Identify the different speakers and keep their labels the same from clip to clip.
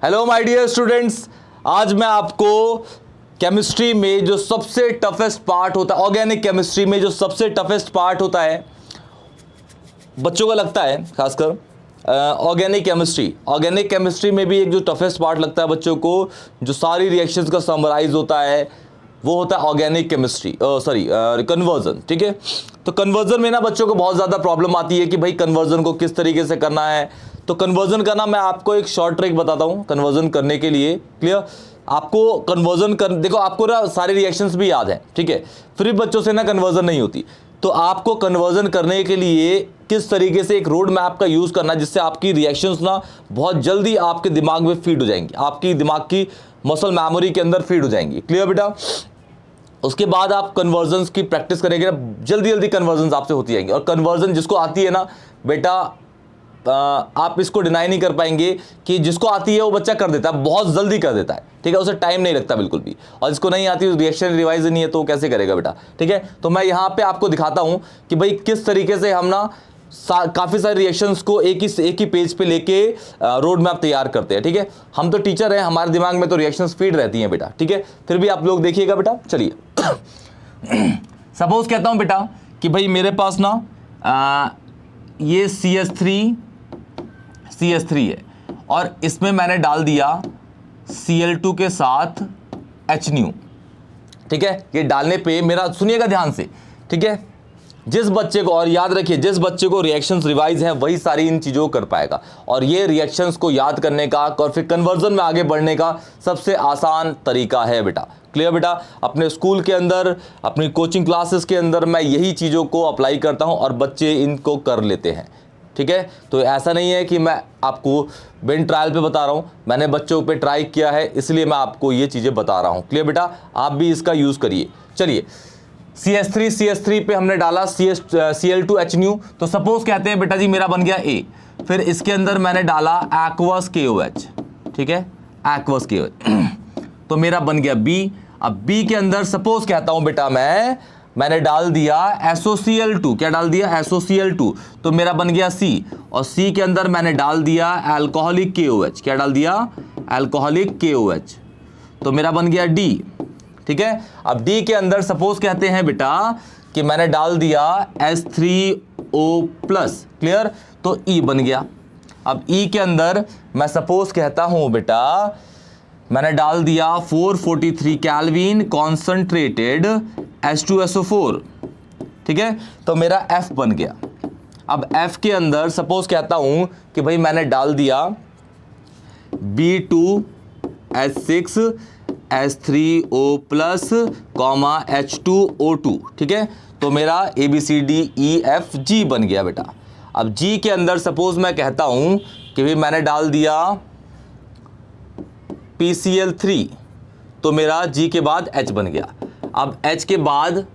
Speaker 1: Hello my dear students, आज मैं आपको केमिस्ट्री में जो सबसे टफेस्ट पार्ट होता है, ऑर्गेनिक केमिस्ट्री में जो सबसे टफेस्ट पार्ट होता है, बच्चों को लगता है खासकर ऑर्गेनिक केमिस्ट्री में भी एक जो टफेस्ट पार्ट लगता है बच्चों को, जो सारी रिएक्शंस का समराइज होता है, वो होता है ऑर्गेनिक केमिस्ट्री कन्वर्जन। ठीक है, तो कन्वर्जन में ना बच्चों को बहुत ज़्यादा प्रॉब्लम आती है कि भाई कन्वर्जन को किस तरीके से करना है। तो कन्वर्जन करना मैं आपको एक शॉर्ट ट्रिक बताता हूँ कन्वर्जन करने के लिए। क्लियर, आपको कन्वर्जन कर, देखो आपको ना सारे रिएक्शंस भी याद हैं, ठीक है, फिर भी बच्चों से ना कन्वर्जन नहीं होती। तो आपको कन्वर्जन करने के लिए किस तरीके से एक रोड मैप का यूज़ करना है जिससे आपकी रिएक्शंस ना बहुत जल्दी आपके दिमाग में फीड हो जाएंगी, आपकी दिमाग की मसल मेमोरी के अंदर फीड हो जाएंगी। क्लियर बेटा, उसके बाद आप कन्वर्जन्स की प्रैक्टिस करेंगे ना, जल्दी जल्दी कन्वर्जन्स आपसे होती जाएंगी। और कन्वर्जन जिसको आती है ना बेटा, आप इसको डिनाई नहीं कर पाएंगे कि जिसको आती है वो बच्चा कर देता है, बहुत जल्दी कर देता है। ठीक है, उसे टाइम नहीं लगता बिल्कुल भी। और जिसको नहीं आती, रिएक्शन रिवाइज नहीं है, तो वो कैसे करेगा बेटा। ठीक है, तो मैं यहाँ पे आपको दिखाता हूँ कि भाई किस तरीके से हम ना काफ़ी सारे रिएक्शंस को एक ही पेज पे लेके रोड मैप तैयार करते हैं। ठीक है, हम तो टीचर हैं, हमारे दिमाग में तो रिएक्शंस फीड रहती हैं बेटा। ठीक है, फिर भी आप लोग देखिएगा बेटा। चलिए सपोज कहता हूँ बेटा कि भाई मेरे पास ना ये CH3 है और इसमें मैंने डाल दिया Cl2 के साथ HNu। ठीक है, ये डालने पे मेरा, सुनिएगा ध्यान से, ठीक है, जिस बच्चे को, और याद रखिए जिस बच्चे को रिएक्शंस रिवाइज हैं वही सारी इन चीज़ों को कर पाएगा। और ये रिएक्शंस को याद करने का और फिर कन्वर्जन में आगे बढ़ने का सबसे आसान तरीका है बेटा। क्लियर बेटा, अपने स्कूल के अंदर, अपनी कोचिंग क्लासेस के अंदर मैं यही चीज़ों को अप्लाई करता हूँ और बच्चे इनको कर लेते हैं। ठीक है, तो ऐसा नहीं है कि मैं आपको बिन ट्रायल पे बता रहा हूँ, मैंने बच्चों पे ट्राई किया है इसलिए मैं आपको ये चीज़ें बता रहा हूँ। क्लियर बेटा, आप भी इसका यूज़ करिए। चलिए, CH3 पे हमने डाला Cl2 HNu। तो सपोज कहते हैं बेटा जी मेरा बन गया A, फिर इसके अंदर मैंने डाला एक्वस KOH। ठीक है, एक्वस KOH तो मेरा बन गया B। अब B के अंदर सपोज कहता हूं बेटा मैंने डाल दिया SOCl2। क्या डाल दिया? SOCl2, तो मेरा बन गया C। और C के अंदर मैंने डाल दिया अल्कोहलिक KOH। क्या डाल दिया? अल्कोहलिक KOH, तो मेरा बन गया D। ठीक है, अब D के अंदर सपोज कहते हैं बेटा कि मैंने डाल दिया H3O+। क्लियर, तो E बन गया। अब E के अंदर मैं सपोज कहता हूं बेटा मैंने डाल दिया 443 केल्विन कॉन्सनट्रेटेड H2SO4। ठीक है, तो मेरा F बन गया। अब F के अंदर सपोज कहता हूं कि भाई मैंने डाल दिया B2H6 H3O+, H2O2। ठीक है, तो मेरा ABCDEFG बन गया बेटा। अब G के अंदर सपोज मैं कहता हूं कि भाई मैंने डाल दिया PCl3, तो मेरा G के बाद H बन गया। अब H के बाद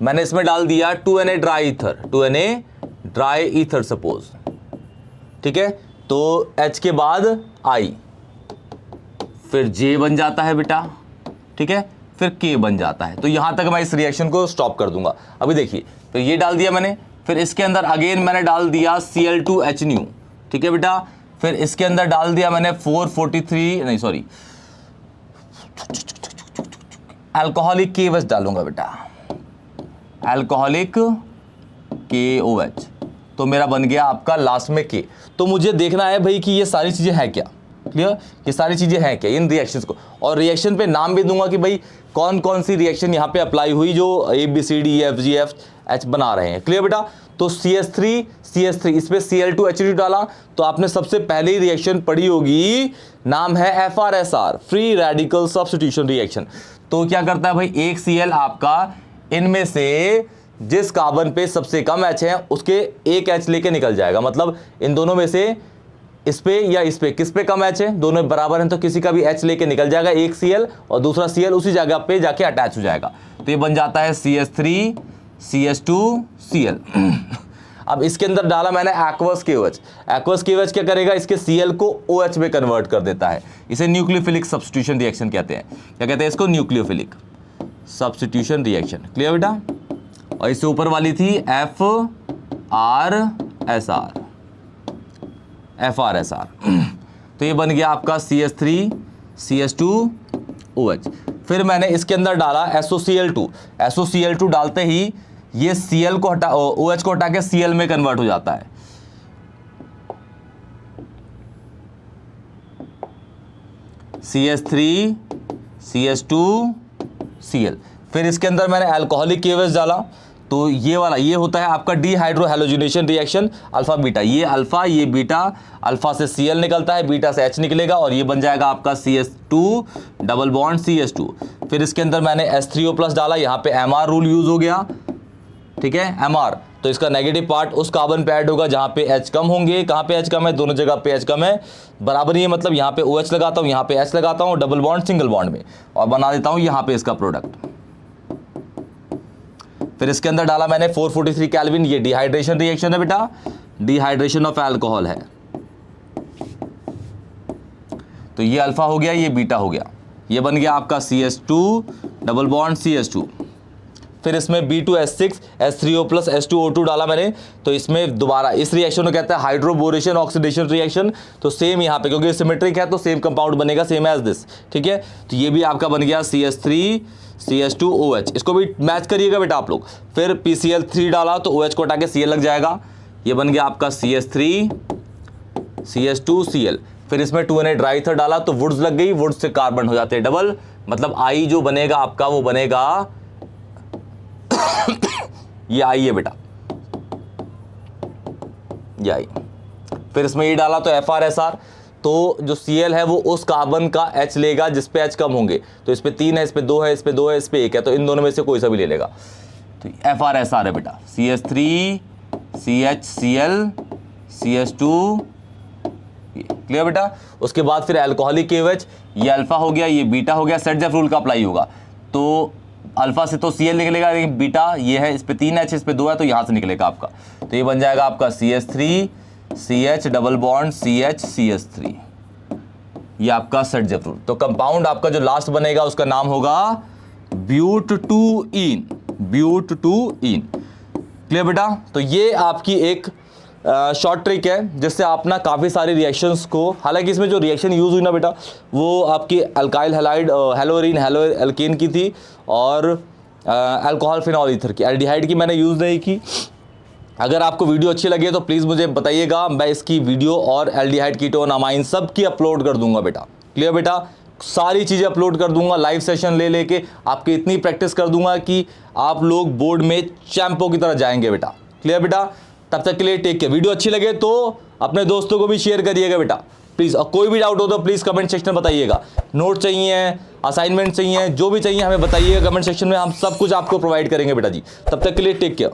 Speaker 1: मैंने इसमें डाल दिया 2Na ड्राई ईथर सपोज। ठीक है, तो H के बाद I, फिर J बन जाता है बेटा। ठीक है, फिर K बन जाता है। तो यहां तक मैं इस रिएक्शन को स्टॉप कर दूंगा। अभी देखिए, फिर ये डाल दिया मैंने, फिर इसके अंदर अगेन मैंने डाल दिया Cl2 HNu। ठीक है बेटा, फिर इसके अंदर डाल दिया मैंने 443, नहीं सॉरी, अल्कोहलिक KOH डालूंगा बेटा, अल्कोहलिक KOH, तो मेरा बन गया आपका लास्ट में K। तो मुझे देखना है भाई कि ये सारी चीजें हैं क्या। क्लियर, ये सारी चीजें हैं क्या इन रिएक्शंस को, और रिएक्शन पे नाम भी दूंगा कि भाई कौन कौन सी रिएक्शन यहाँ पे अप्लाई हुई जो ABCDEFGH बना रहे हैं। क्लियर बेटा, तो CH3 इस पे Cl2 HNu डाला, तो आपने सबसे पहले रिएक्शन पढ़ी होगी, नाम है FRSR, free radical substitution reaction. तो क्या करता है भाई, एक Cl आपका इनमें से जिस कार्बन पे सबसे कम H है उसके एक H लेके निकल जाएगा। मतलब इन दोनों में से इस पे या इस पे किस पे कम H है, दोनों बराबर हैं, तो किसी का भी H लेके निकल जाएगा, एक Cl और दूसरा Cl उसी जगह पे जाके अटैच हो जाएगा। तो ये बन जाता है CH3 CH2 Cl। अब इसके अंदर डाला मैंने एक्वस KOH क्या करेगा, इसके Cl को OH में कन्वर्ट कर देता है। इसे न्यूक्लियोफिलिक सब्स्टिट्यूशन रिएक्शन कहते हैं। क्या कहते हैं इसको? Nucleophilic substitution reaction. क्लियर बेटा, और इससे ऊपर वाली थी FRSR। तो ये बन गया आपका CH3 CH2OH। फिर मैंने इसके अंदर डाला SOCl2। SOCl2 डालते ही ये Cl को हटा OH को हटा के Cl में कन्वर्ट हो जाता है। CH3 CH2Cl। फिर इसके अंदर मैंने अल्कोहलिक KOH डाला, तो ये वाला ये होता है आपका डीहाइड्रोहेलोजिनेशन रिएक्शन अल्फा बीटा। ये अल्फा ये बीटा, अल्फा से Cl निकलता है, बीटा से H निकलेगा और ये बन जाएगा आपका CH2 डबल बॉन्ड CH2। फिर इसके अंदर मैंने H3O+ डाला, यहाँ पे MR रूल यूज हो गया, ठीक है MR। तो इसका नेगेटिव पार्ट उस कार्बन पे ऐड होगा जहाँ पे H कम होंगे। कहाँ पे H कम है? दोनों जगह पे H कम है, बराबर ही है, मतलब यहाँ पे OH लगाता हूँ, यहाँ पे H लगाता हूँ, डबल बॉन्ड सिंगल बॉन्ड में, और बना देता हूँ यहाँ पे इसका प्रोडक्ट। फिर इसके अंदर डाला मैंने 443 केल्विन, ये डिहाइड्रेशन रिएक्शन है बेटा, डिहाइड्रेशन ऑफ अल्कोहल है। तो ये अल्फा हो गया, ये बीटा हो गया, ये बन गया आपका CH2 डबल बॉन्ड CH2। फिर इसमें B2H6 H3O+ H2O2 डाला मैंने, तो इसमें दोबारा इस रिएक्शन को कहता है हाइड्रोबोरेशन ऑक्सीडेशन रिएक्शन। तो सेम यहाँ पे क्योंकि सिमेट्रिक है तो सेम कंपाउंड बनेगा, सेम एज दिस, ठीक है। तो ये भी आपका बन गया CH3 CH2OH। इसको भी मैच करिएगा बेटा आप लोग। फिर PCl3 डाला तो OH को हटा के Cl लग जाएगा, ये बन गया आपका CH3 CH2Cl। फिर इसमें 2Na ड्राई ईथर डाला तो वुड्स लग गई, वुड्स से कार्बन हो जाते हैं डबल, मतलब I जो बनेगा आपका वो बनेगा ये I है बेटा, ये I। फिर इसमें ये डाला तो FrSR, तो जो Cl है वो उस कार्बन का H लेगा जिस पे H कम होंगे। तो इस पे 3 है, इस पे 2 है, इस पे 2 है, इस पे 1 है, तो इन दोनों में से कोई सा भी ले लेगा। तो FrSR है बेटा, CH3 CHCl CH2, क्लियर बेटा। उसके बाद फिर अल्कोहलिक KOH, ये अल्फा हो गया, ये बीटा हो गया, सेट-जेफ रूल का अप्लाई होगा। तो अल्फा से तो Cl निकलेगा, लेकिन बीटा ये है, इस पे 3 H, इस पे 2 है, तो यहाँ से निकलेगा आपका। तो ये बन जाएगा आपका CH3 CH double bond CH CH3, ये आपका सेट-जेफ रूल। तो कंपाउंड आपका जो लास्ट बनेगा उसका नाम होगा ब्यूट-2-ईन, ब्यूट-2-ईन, क्लियर बेटा। तो ये आपकी एक शॉर्ट ट्रिक है जिससे आप ना काफ़ी सारी रिएक्शंस को, हालांकि इसमें जो रिएक्शन यूज़ हुई ना बेटा वो आपकी अल्काइल हैलाइड हेलोरीन हेलो एल्केन की थी और अल्कोहल फिनॉल ईथर की, एल्डिहाइड की मैंने यूज़ नहीं की। अगर आपको वीडियो अच्छी लगे तो प्लीज़ मुझे बताइएगा, मैं इसकी वीडियो और एल्डिहाइड कीटोन अमाइन सब की अपलोड कर दूंगा बेटा, क्लियर बेटा। सारी चीज़ें अपलोड कर दूंगा, लाइव सेशन ले लेके आपकी इतनी प्रैक्टिस कर दूंगा कि आप लोग बोर्ड में चैंपों की तरह जाएंगे बेटा, क्लियर बेटा। तब तक के लिए टेक केयर। वीडियो अच्छी लगे तो अपने दोस्तों को भी शेयर करिएगा बेटा प्लीज़, और कोई भी डाउट हो तो प्लीज़ कमेंट सेक्शन में बताइएगा। नोट चाहिए, असाइनमेंट चाहिए, जो भी चाहिए हमें बताइएगा कमेंट सेक्शन में, हम सब कुछ आपको प्रोवाइड करेंगे बेटा जी। तब तक के लिए टेक केयर।